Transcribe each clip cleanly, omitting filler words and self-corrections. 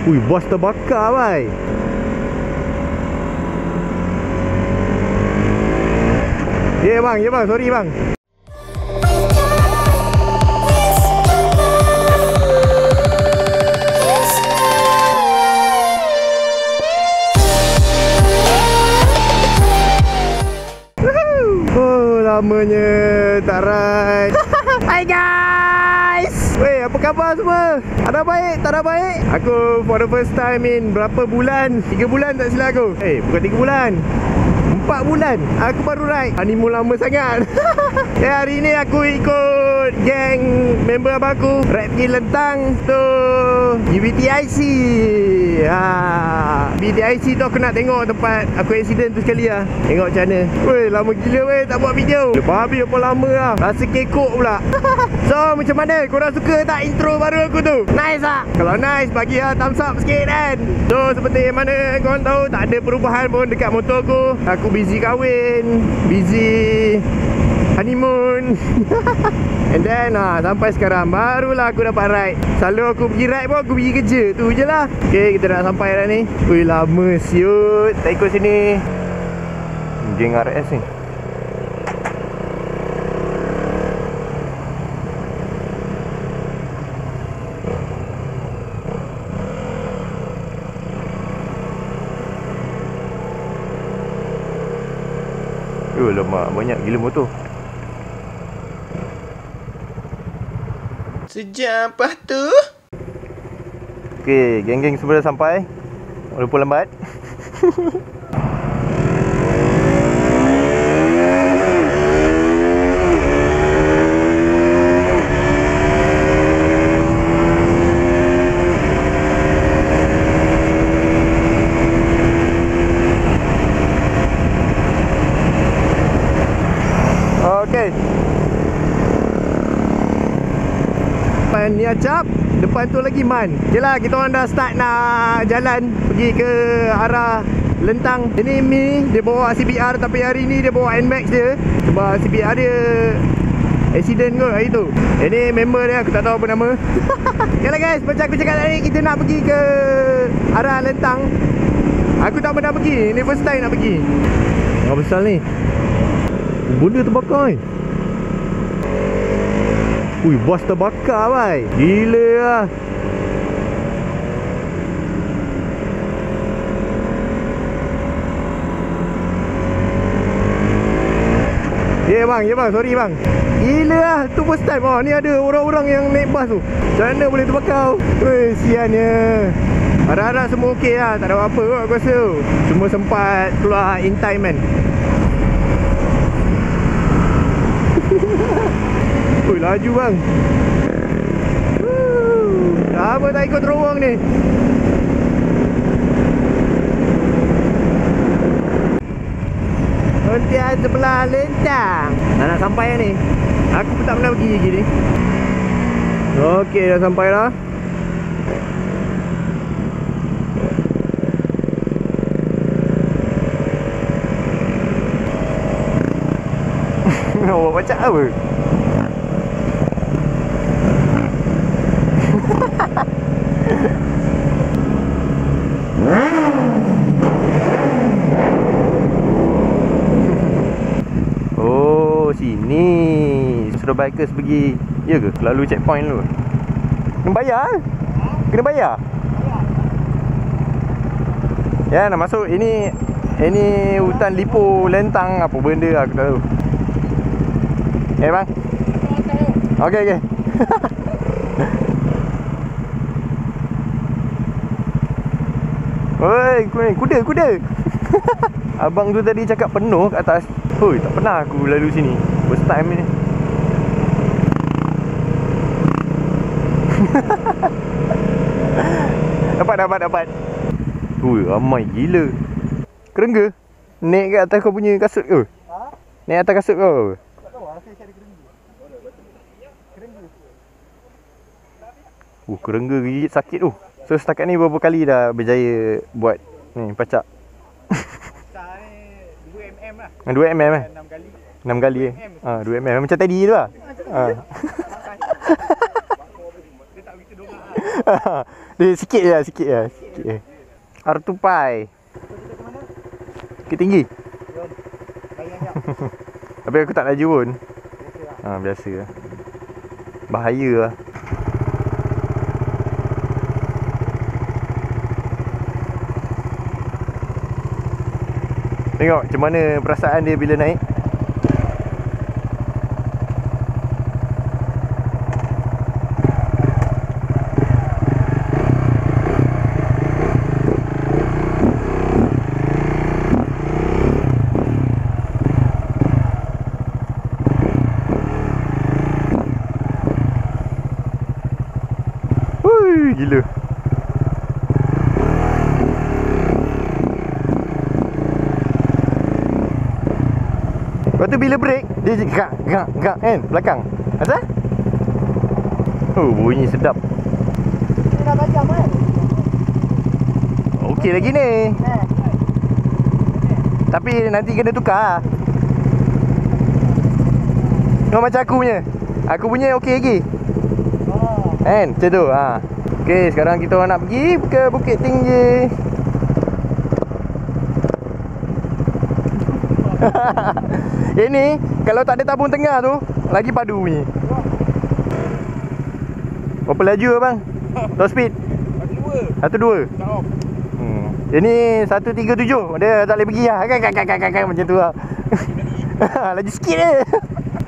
Ui, bos terbakar, bai. Ya bang, sorry bang. Oh, lamanya tak ride. Hai guys. Weh, apa khabar semua? Ada baik? Tak ada baik? Aku for the first time in berapa bulan? 3 bulan tak silap aku. Bukan 3 bulan, 4 bulan aku baru ride. Honeymoon lama sangat. Hari ni aku ikut geng member abang aku ride pergi Lentang tu BTIC. BTIC tu aku nak tengok tempat aku accident tu sekali lah. Tengok macam mana. Weh, lama gila weh tak buat video. Lepas habis apa lama lah. Rasa kekok pula. So macam mana? Korang suka tak intro baru aku tu? Nice tak? Kalau nice bagi lah thumbs up sikit kan. So seperti mana korang tahu, tak ada perubahan pun dekat motor aku. Aku busy kahwin, busy honeymoon. And then sampai sekarang barulah aku dapat ride. Selalu aku pergi ride pun aku pergi kerja. Tu je lah. Okay, kita dah sampai dah ni. Ui, lama siut tak ikut sini. Geng RS ni. Lemak, banyak gila motor. Sejam apa tu? Okay, geng-geng semua dah sampai. Walaupun lambat. Okay. Depan ni Acap, depan tu lagi Man. Yelah, kita orang dah start nak jalan pergi ke arah Lentang. Ini Mi, dia bawa CBR tapi hari ni dia bawa NMAX dia. Sebab CBR dia accident kot hari tu. Ini member dia, aku tak tahu apa nama. Yalah guys, macam aku cakap tadi, kita nak pergi ke arah Lentang. Aku tak pernah pergi, ini first time nak pergi. Apa besar ni? Benda terbakar ni. Ui, bos terbakar bai. Gila lah. Ya bang, sorry bang. Gila lah, tu first time. Ni ada orang-orang yang naik bas tu. Macam mana boleh terbakar? Weh, siannya. Harap-harap semua okey lah, tak ada apa-apa kot aku rasa. Cuma sempat keluar in time kan. Ui, laju bang. Apa tak ikut terowong ni? Pontian sebelah Lentang. Nak sampai ni. Aku pun tak pernah pergi lagi ni. Okey, dah sampai dah. Nak buat macam apa? Oh, sini sudah bikers pergi. Ya ke? Lalu checkpoint dulu. Kena bayar? Kena bayar? Ya, nak masuk. Ini hutan Lipo Lentang. Apa benda aku tak tahu. Bang. Okey. Oi, kuda. Abang tu tadi cakap penuh kat atas. Hoi, tak pernah aku lalu sini. First time ni. Dapat. Ui, ramai gila. Kerengga? Naik kat atas kau punya kasut ke? Naik atas kasut kau? Kerengga gigit sakit tu. So setakat ni berapa kali dah berjaya buat ni pacak? Besar ni 2mm lah. 2mm eh? 6 kali. 6 kali eh? 2mm macam tadi tu lah. Dia tak begitu dongak lah. Dia sikit je. R2Pi. Kita ke mana? Sikit tinggi. Jom. Bayang jap. Tapi aku tak laju pun. Biasa lah. Biasa lah. Bahaya lah. Tengok macam mana perasaan dia bila naik. Gila. Lepas tu bila break dia gak kan belakang. Asal? Oh, bunyi sedap. Ini dah tajam kan? Okey lagi ni. Tapi nanti kena tukar. Tengok macam aku punya. Aku punya okey lagi. Kan? Macam tu. Okey, sekarang kita orang nak pergi ke Bukit Tinggi. Ini kalau tak ada tabung tengah tu lagi padu bunyi. Berapa laju abang? Top speed? 1.2. Ini 1.37. Dia tak boleh pergi lah. Kan macam tu lah. Laju sikit je.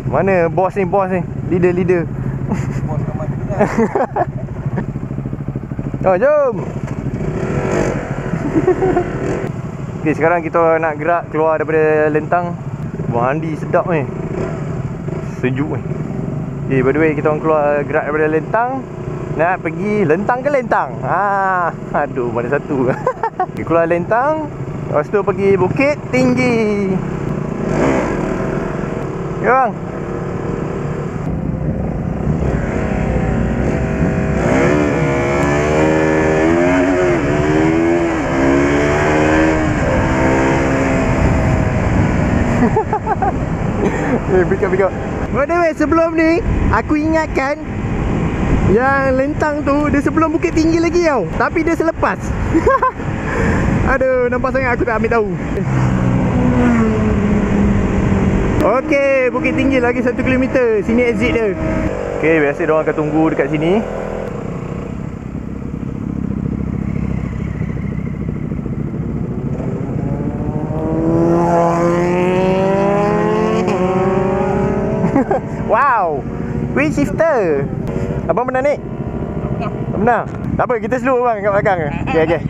Mana bos ni? Leader. Bos ramai juga. Oh, jom. Okay, sekarang kita nak gerak keluar daripada Lentang. Mandi sedap ni. Sejuk ni. Okay, by the way, kita orang keluar gerak daripada Lentang. Nak pergi Lentang ke Lentang? Aduh, mana satu. Okay, keluar Lentang. Lepas tu pergi Bukit Tinggi. Ya bang. Pick up. By the way, sebelum ni aku ingatkan yang Lentang tu dia sebelum Bukit Tinggi lagi tau. Tapi dia selepas. Aduh, nampak sangat aku tak ambil tahu. Okey, Bukit Tinggi lagi 1 km. Sini exit dia. Okey, biasa diorang akan tunggu dekat sini. Wow, wheel shifter. Abang pernah naik? Tak pernah. Tak apa, kita slow bang kat belakang. Okey.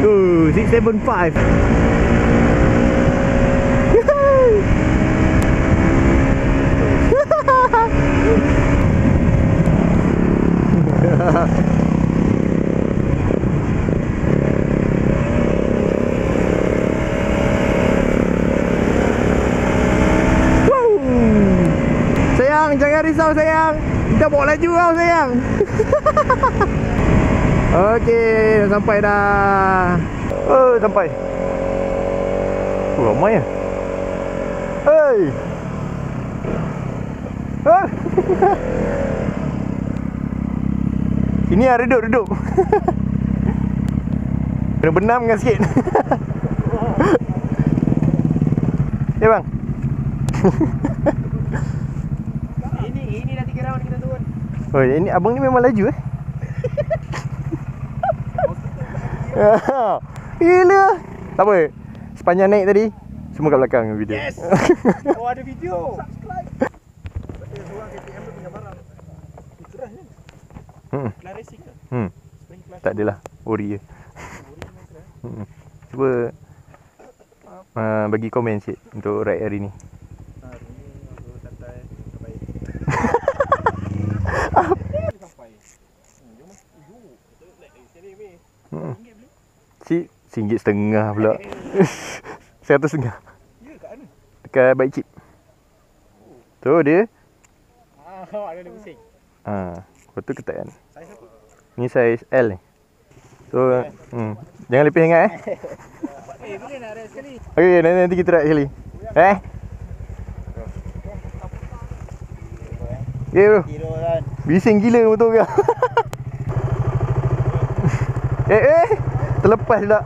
Ooh, 675. Sayang, jangan risau sayang. Kita bawa laju tau sayang. Okey, dah sampai dah. Oh, sampai. Ramai ya. Hey. Sini lah, duduk. Kena benamkan sikit. Ya bang. Ini dah 3 round kita turun. Oh, ini abang ni memang laju Gila. Tak apa. Sepanjang naik tadi semua kat belakang video. Yes. Oh, ada video. Subscribe. Betul seorang KTM tu punya barang. Cerah je. Fly racing ke? Spring flash. Tak adalah, ori je. Cuba bagi komen sikit untuk ride hari ni. Hari ni aku santai, terbaik. Sampai. Jom. Kita naik dari sini ni. RM1.50 pula. RM100.50. Ya, kat mana? Dekat Bike Chip. Tu dia. Ada pusing. Lepas tu ketat kan. Saiz apa? Ni saiz L ni. So, jangan lepih sangat Boleh nak rest sekali. Okey, nanti kita ride sekali. Okay bro. Kira kan. Bising gila motor kau. Terlepas pula.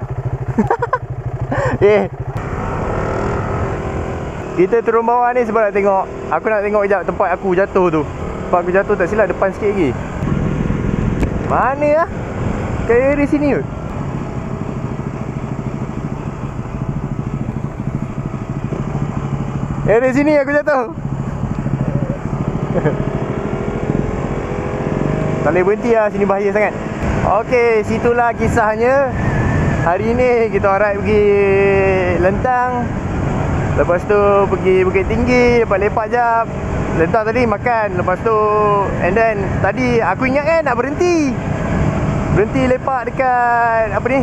Kita turun bawah ni sebab nak tengok. Aku nak tengok sekejap tempat aku jatuh tu. Tempat aku jatuh tak silap depan sikit lagi. Mana lah? Kayak area sini ke? Area sini aku jatuh. Tak boleh berhenti lah, sini bahaya sangat. Okey, situlah kisahnya. Hari ni kita orang pergi Lentang. Lepas tu pergi Bukit Tinggi, lepak-lepak jap. Lentang tadi makan. Lepas tu and then tadi aku ingat kan nak berhenti. Berhenti lepak dekat apa ni?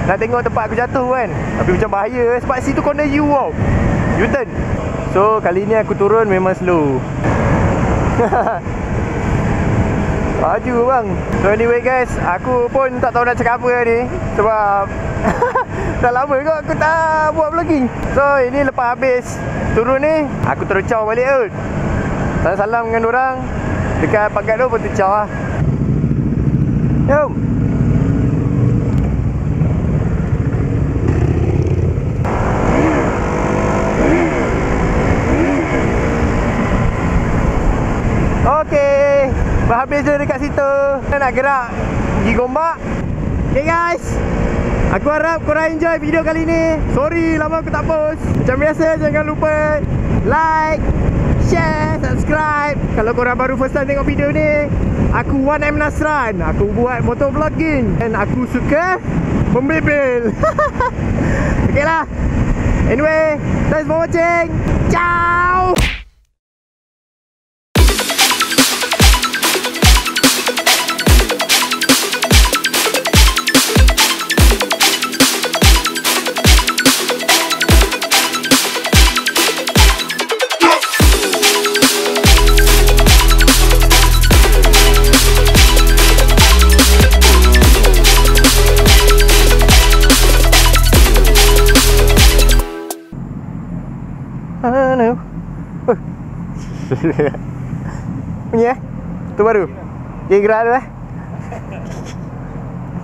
Nak tengok tempat aku jatuh kan. Tapi macam bahaya sebab situ corner U tau. U-turn. So kali ni aku turun memang slow. Laju bang. So anyway guys, aku pun tak tahu nak cakap apa ni. Sebab dah lama kot aku tak buat vlogging. So ini lepas habis turun ni, aku terus caw balik kot. Salam dengan orang. Dekat pagat tu pun tercaw lah. Jom. Okey, habis je dekat situ. Kita nak gerak pergi Gombak. Okay guys, aku harap korang enjoy video kali ni. Sorry lama aku tak post. Macam biasa, jangan lupa like, share, subscribe. Kalau korang baru first time tengok video ni, aku 1M Nasran. Aku buat motor vlogging dan aku suka membebel. Okay lah. Anyway, thanks for watching. Ciao. Punya tu baru. Okay, gerak dulu